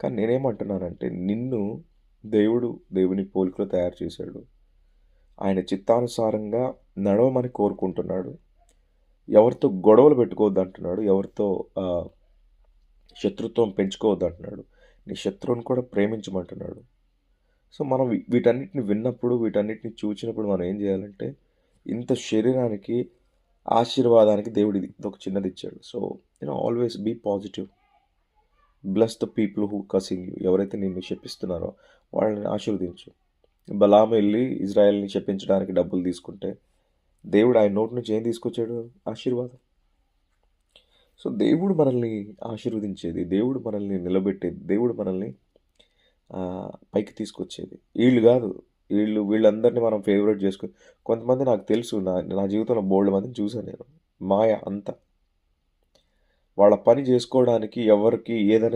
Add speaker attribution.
Speaker 1: కానీ నేనేమంటున్నానంటే నిన్ను దేవుడు దేవుని పోలికలో తయారు చేశాడు. ఆయన చిత్తానుసారంగా నడవమని కోరుకుంటున్నాడు. ఎవరితో గొడవలు పెట్టుకోవద్దు అంటున్నాడు. ఎవరితో శత్రుత్వం పెంచుకోవద్దు అంటున్నాడు. నీ శత్రువుని కూడా ప్రేమించమంటున్నాడు. సో మనం వీటన్నిటిని విన్నప్పుడు, వీటన్నిటిని చూచినప్పుడు మనం ఏం చేయాలంటే, ఇంత శరీరానికి ఆశీర్వాదానికి దేవుడు ఇదొక చిన్నది ఇచ్చాడు. So always be positive. Bless the people who cursing you. ఎవరైతే నిన్ను శపిస్తున్నారో వాళ్ళని ఆశీర్వదించు. బలాము వెళ్ళి ఇజ్రాయెల్ని శపించడానికి డబ్బులు తీసుకుంటే దేవుడు ఆయన నోటి నుంచి ఏం తీసుకొచ్చాడు? ఆశీర్వాదం. సో దేవుడు మనల్ని ఆశీర్వదించేది, దేవుడు మనల్ని నిలబెట్టేది, దేవుడు మనల్ని పైకి తీసుకొచ్చేది వీళ్ళు కాదు. వీళ్ళందరినీ మనం ఫేవరెట్ చేసుకుని, కొంతమంది నాకు తెలుసు, నా జీవితంలో బోల్డ్ మందిని చూసాను నేను. మాయ అంతా. వాళ్ళ పని చేసుకోవడానికి ఎవరికి ఏదైనా